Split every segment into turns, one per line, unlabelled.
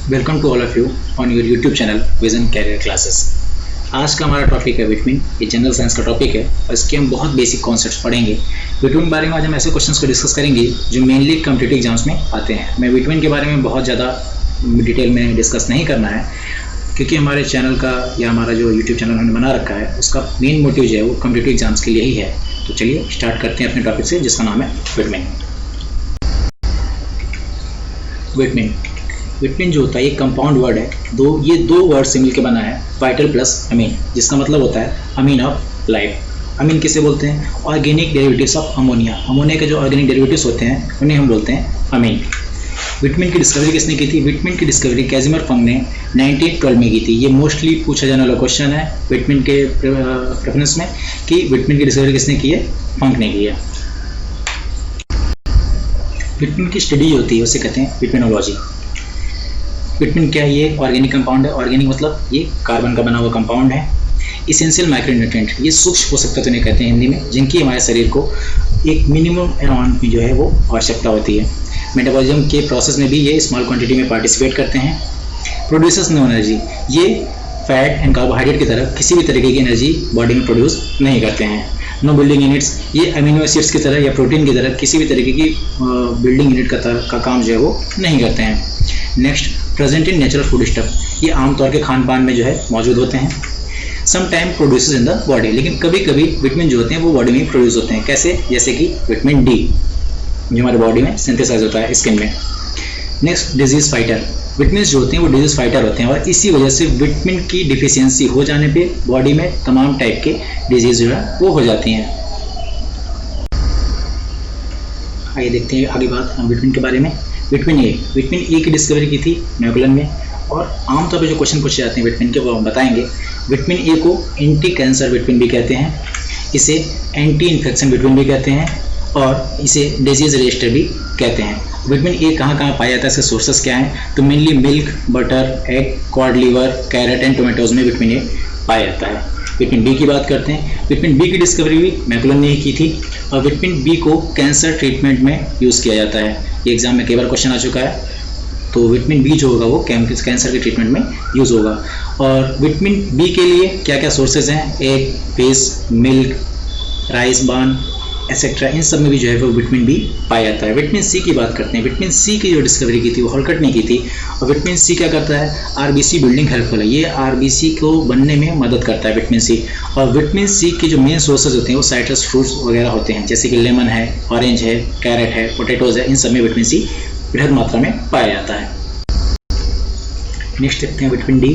Welcome to all of you on your YouTube channel vision career classes. आज का हमारा topic है vitamin. ये जनरल साइंस का टॉपिक है और इसके हम बहुत बेसिक कॉन्सेप्ट्स पढ़ेंगे। विटामिन के बारे में आज हम ऐसे क्वेश्चंस को डिस्कस करेंगे जो मेनली कॉम्पिटिटिव एग्जाम्स में आते हैं। मैं विटामिन के बारे में बहुत ज़्यादा डिटेल में डिस्कस नहीं करना है क्योंकि हमारे चैनल का या हमारा जो यूट्यूब चैनल हमने बना रखा है उसका मेन मोटिव जो है वो कॉम्पिटिटिव एग्जाम्स के लिए ही है। तो चलिए स्टार्ट करते हैं अपने टॉपिक से जिसका नाम है विटामिन। विटामिन जो होता है ये कंपाउंड वर्ड है। ये दो वर्ड से मिलकर बना है, वाइटल प्लस अमीन, जिसका मतलब होता है अमीन ऑफ लाइफ। अमीन किसे बोलते हैं? Organic derivatives of ammonia. Ammonia के जो ऑर्गेनिक डेरिवेटिव्स होते हैं उन्हें हम बोलते हैं अमीन। विटामिन की डिस्कवरी किसने की थी? विटामिन की डिस्कवरी कैसिमिर फंक ने 1912 में की थी। ये मोस्टली पूछा जाने वाला क्वेश्चन है विटामिन के प्रेफरेंस में कि विटामिन की डिस्कवरी किसने की है? फंक ने की है। विटामिन की स्टडी होती है उसे कहते हैं विटामिनोलॉजी। विटामिन क्या है? ये ऑर्गेनिक कंपाउंड है। ऑर्गेनिक मतलब ये कार्बन का बना हुआ कंपाउंड है। इसेंशियल माइक्रोन्यूट्रिएंट, ये सूक्ष्म पोषक तत्व इन्हें कहते हैं हिंदी में, जिनकी हमारे शरीर को एक मिनिमम अमाउंट में जो है वो आवश्यकता होती है। मेटाबॉलिज्म के प्रोसेस में भी ये स्मॉल क्वांटिटी में पार्टिसिपेट करते हैं। प्रोड्यूसर्स नो एनर्जी, ये फैट एंड कार्बोहाइड्रेट की तरह किसी भी तरीके की एनर्जी बॉडी में प्रोड्यूस नहीं करते हैं। नो बिल्डिंग यूनिट्स, ये अमीनो एसिड्स की तरह या प्रोटीन की तरह किसी भी तरीके की बिल्डिंग यूनिट का काम जो है वो नहीं करते हैं। Next, present in natural food stuff, ये आमतौर के खान पान में जो है मौजूद होते हैं। Some time produces in the body, लेकिन कभी कभी विटामिन जो होते हैं वो बॉडी में प्रोड्यूस होते हैं। कैसे? जैसे कि विटामिन डी जो हमारे बॉडी में सिंथेसाइज होता है स्किन में। नेक्स्ट, डिजीज फाइटर, विटामिन जो होते हैं वो डिजीज फाइटर होते हैं और इसी वजह से विटामिन की डिफिशियंसी हो जाने पे बॉडी में तमाम टाइप के डिजीज जो है वो हो जाती हैं। आइए देखते हैं आगे बात विटामिन के बारे में। विटामिन ए की डिस्कवरी की थी मैकुलन में और आमतौर पर जो क्वेश्चन पूछे जाते हैं विटामिन के वो हम बताएंगे। विटामिन ए को एंटी कैंसर विटामिन भी कहते हैं, इसे एंटी इन्फेक्शन विटामिन भी कहते हैं और इसे डिजीज रेजिस्टर भी कहते हैं। विटामिन ए कहाँ पाया जाता है, इसके सोर्सेस क्या हैं? तो mainly milk, butter, egg, cod liver, carrot and tomatoes में विटामिन ए पाया जाता है। विटामिन बी की बात करते हैं। विटामिन बी की डिस्कवरी भी मैकुलन ने ही की थी और विटामिन बी को कैंसर ट्रीटमेंट में यूज़ किया जाता है। ये एग्जाम में कई बार क्वेश्चन आ चुका है। तो विटामिन बी जो होगा वो कैंसर के ट्रीटमेंट में यूज़ होगा। और विटामिन बी के लिए क्या क्या सोर्सेज हैं? एग, फिश, मिल्क, राइस बान एक्सेट्रा, इन सब में भी जो है वो विटामिन बी पाया जाता है। विटामिन सी की बात करते हैं। विटामिन सी की जो डिस्कवरी की थी वो हॉलकट ने की थी और विटामिन सी क्या करता है? आरबीसी बिल्डिंग हेल्पफुल है। ये आरबीसी को बनने में मदद करता है विटामिन सी। और विटामिन सी के जो मेन सोर्सेज होते हैं वो साइट्रस फ्रूट्स वगैरह होते हैं, जैसे कि लेमन है, ऑरेंज है, कैरेट है, पोटैटोज है, इन सब में विटामिन सी बृहद मात्रा में पाया जाता है। नेक्स्ट देखते हैं विटामिन डी।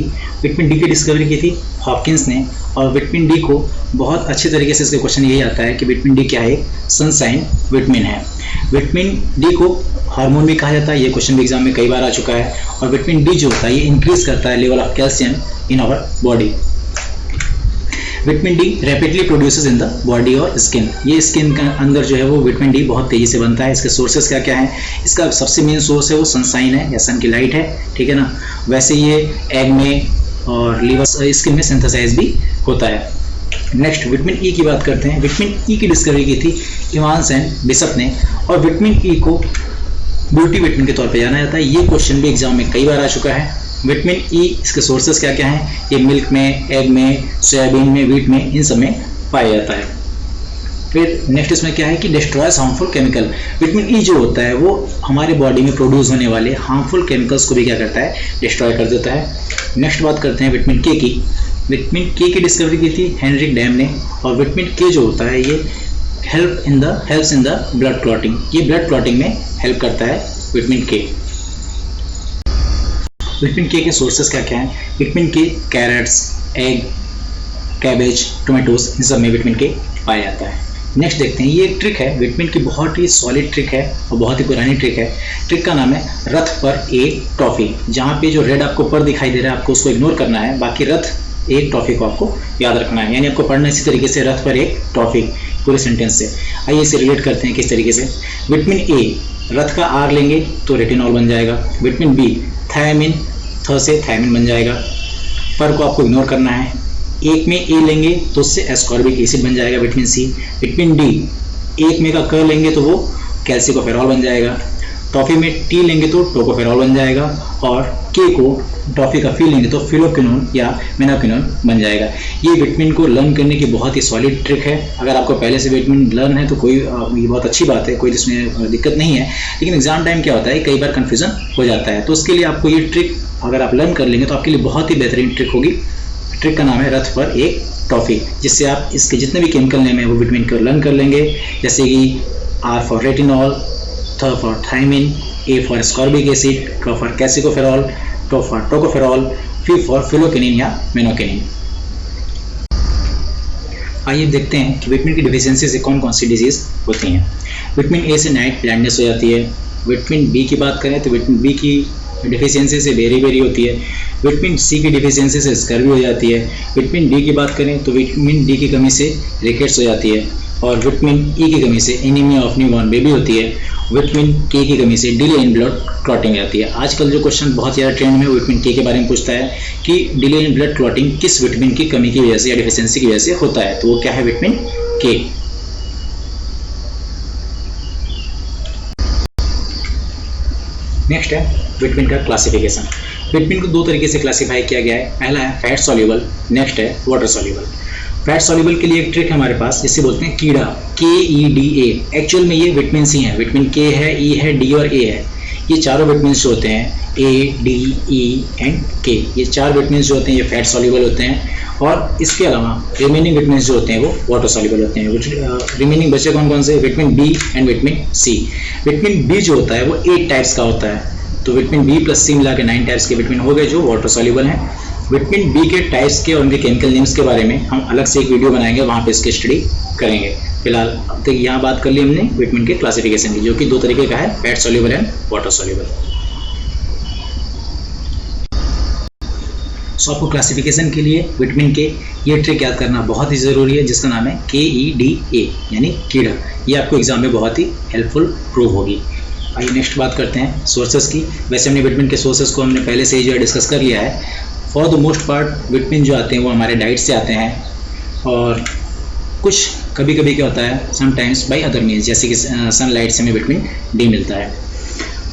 विटामिन डी की डिस्कवरी की थी हॉपकिंस ने और विटामिन डी को बहुत अच्छे तरीके से इसके क्वेश्चन यही आता है कि विटामिन डी क्या है? सनशाइन विटामिन है। विटामिन डी को हार्मोन भी कहा जाता है, ये क्वेश्चन भी एग्जाम में कई बार आ चुका है। और विटामिन डी जो होता है ये इंक्रीज करता है level of calcium in our body. Vitamin D rapidly produces in the body और स्किन, ये स्किन के अंदर जो है वो विटामिन डी बहुत तेजी से बनता है। इसके सोर्सेस क्या क्या हैं? इसका सबसे मेन सोर्स है वो सनशाइन है या सन की लाइट है, ठीक है ना। वैसे ये एग में और लीवर स्किन में सिंथेसाइज भी होता है। नेक्स्ट, विटामिन ई की बात करते हैं। विटामिन ई की डिस्कवरी की थी इवांस एंड बिशप ने और विटामिन ई को ब्यूटी विटामिन के तौर पे जाना जाता है। ये क्वेश्चन भी एग्जाम में कई बार आ चुका है। विटामिन ई इसके सोर्सेस क्या क्या हैं? ये मिल्क में, एग में, सोयाबीन में, व्हीट में, इन सब में पाया जाता है। फिर नेक्स्ट इसमें क्या है कि destroys harmful chemical. Vitamin E जो होता है वो हमारे बॉडी में प्रोड्यूस होने वाले हार्मफुल केमिकल्स को भी क्या करता है? डिस्ट्रॉय कर देता है। नेक्स्ट बात करते हैं विटामिन के की। विटामिन के की डिस्कवरी की थी हेनरिक डैम ने और विटामिन के जो होता है ये helps in the blood clotting, ये ब्लड क्लॉटिंग में हेल्प करता है विटामिन के। विटामिन के सोर्सेस क्या क्या हैं? विटामिन के कैरेट्स, एग, कैबेज, टोमेटोज, इन सब में विटामिन के पाया जाता है। नेक्स्ट देखते हैं, ये एक ट्रिक है विटामिन की, बहुत ही सॉलिड ट्रिक है और बहुत ही पुरानी ट्रिक है। ट्रिक का नाम है रथ पर एक टॉफी। जहाँ पे जो रेड आपको पर दिखाई दे रहा है आपको उसको इग्नोर करना है, बाकी रथ एक टॉफी को आपको याद रखना है। यानी आपको पढ़ना इसी तरीके से, रथ पर एक टॉफी, पूरे सेंटेंस से। आइए इसे रिलेट करते हैं किस तरीके से। विटामिन ए, रथ का आर लेंगे तो रेटिनॉल बन जाएगा। विटामिन बी, थायमिन, थ से थायमिन बन जाएगा। पर को आपको इग्नोर करना है। एक में ए लेंगे तो उससे एस्कॉर्बिक एसिड बन जाएगा विटामिन सी। विटामिन डी, एक में का क लेंगे तो वो कैल्सिकोफेरॉल बन जाएगा। टॉफी में टी लेंगे तो टोकोफेरॉल बन जाएगा, और के को टॉफी का फी लेंगे तो फिलोक्विनोन या मेनाक्विनोन बन जाएगा। ये विटामिन को लर्न करने की बहुत ही सॉलिड ट्रिक है। अगर आपको पहले से विटामिन लर्न है तो कोई ये बहुत अच्छी बात है, कोई इसमें दिक्कत नहीं है। लेकिन एग्जाम टाइम क्या होता है, कई बार कन्फ्यूजन हो जाता है, तो उसके लिए आपको ये ट्रिक अगर आप लर्न कर लेंगे तो आपके लिए बहुत ही बेहतरीन ट्रिक होगी। ट्रिक का नाम है रथ पर एक टॉफी, जिससे आप इसके जितने भी केमिकल नेम है वो विटामिन को लर्न कर लेंगे, जैसे कि आर फॉर रेटिनॉल, थ for thiamine, A for ascorbic acid, क फॉर कैसिकोफेरॉल, टो फॉर टोकोफेरॉल, फी फॉर फिलोकिनिन या मेनोकिनिन। आइए देखते हैं कि विटामिन की डिफिशियंसी से कौन कौन सी डिजीज होती हैं। विटामिन ए से नाइट ब्लाइंडनेस हो जाती है। विटामिन बी की बात करें तो विटामिन बी की डिफिशियंसी से बेरी होती है। विटामिन सी की डिफिशियंसी से स्कर्वी हो जाती है। विटामिन डी की बात करें तो विटामिन डी की कमी से रिकेट्स हो जाती है, और विटामिन ई की कमी से एनीमिया ऑफ न्यूबॉर्न बेबी होती है। विटामिन के की कमी से डिले इन ब्लड क्लॉटिंग जाती है। आजकल जो क्वेश्चन बहुत ज़्यादा ट्रेंड में विटामिन के बारे में पूछता है कि डिले इन ब्लड क्लॉटिंग किस विटामिन की कमी की वजह से या डिफिशियंसी की वजह से होता है, तो वो क्या है, विटामिन के। नेक्स्ट है विटामिन का क्लासिफिकेशन। विटामिन को दो तरीके से क्लासिफाई किया गया है। पहला है फैट सॉल्युबल, नेक्स्ट है वाटर सॉल्युबल। फैट सॉल्युबल के लिए एक ट्रिक है हमारे पास, जिसे बोलते हैं कीड़ा, KEDA। एक्चुअल में ये विटामिन सी है, विटामिन के है, ई है, डी और ए है। ये चारों विटामिन जो होते हैं A, D, E and K, ये चार विटामिन जो होते हैं ये फैट सॉल्युबल होते हैं। और इसके अलावा रिमेनिंग विटामिन जो होते हैं वो वाटर सॉल्युबल होते हैं। रिमेनिंग बचे कौन कौन से, vitamin B and vitamin C. Vitamin B जो होता है वो 8 टाइप्स का होता है, तो विटामिन बी प्लस सी मिला के 9 टाइप्स के विटामिन हो गए जो वाटर सॉल्युबल हैं। विटामिन बी के टाइप्स के और उनके केमिकल नेम्स के बारे में हम अलग से एक वीडियो बनाएंगे, वहाँ पे इसकी स्टडी करेंगे। फिलहाल अब तक यहाँ बात कर ली हमने विटामिन के क्लासिफिकेशन की, जो कि दो तरीके का है, fat soluble and water soluble. So आपको क्लासिफिकेशन के लिए विटामिन के ये ट्रिक याद करना बहुत ही ज़रूरी है, जिसका नाम है KEDA यानी कीड़ा। ये आपको एग्जाम में बहुत ही हेल्पफुल प्रूव होगी। आइए नेक्स्ट बात करते हैं सोर्सेस की। वैसे हमने विटामिन के सोर्सेस को हमने पहले से ही जो है डिस्कस कर लिया है। For the most part vitamin जो आते हैं वो हमारे डाइट से आते हैं, और कुछ कभी कभी क्या होता है, समटाइम्स बाय अदर मीन्स, जैसे कि सनलाइट से हमें विटामिन डी मिलता है।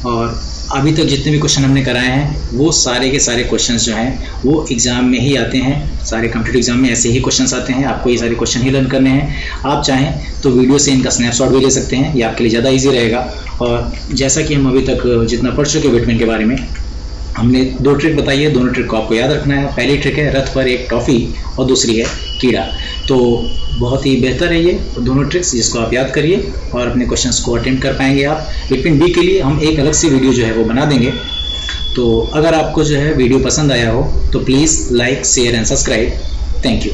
और अभी तक जितने भी क्वेश्चन हमने कराए हैं वो सारे के सारे क्वेश्चंस जो हैं वो एग्ज़ाम में ही आते हैं। सारे कॉम्पिटिटिव एग्जाम में ऐसे ही क्वेश्चंस आते हैं, आपको ये सारे क्वेश्चन ही लर्न करने हैं। आप चाहें तो वीडियो से इनका स्नैपशॉट भी ले सकते हैं, ये आपके लिए ज़्यादा ईजी रहेगा। और जैसा कि हम अभी तक जितना पढ़ चुके विटामिन के बारे में, हमने दो ट्रिक बताई है, दोनों ट्रिक को आपको याद रखना है। पहली ट्रिक है रथ पर एक टॉफ़ी और दूसरी है कीड़ा। तो बहुत ही बेहतर है ये दोनों ट्रिक्स, जिसको आप याद करिए और अपने क्वेश्चंस को अटेम्प्ट कर पाएंगे आप। विटामिन बी के लिए हम एक अलग सी वीडियो जो है वो बना देंगे। तो अगर आपको जो है वीडियो पसंद आया हो तो please like, share and subscribe. Thank you.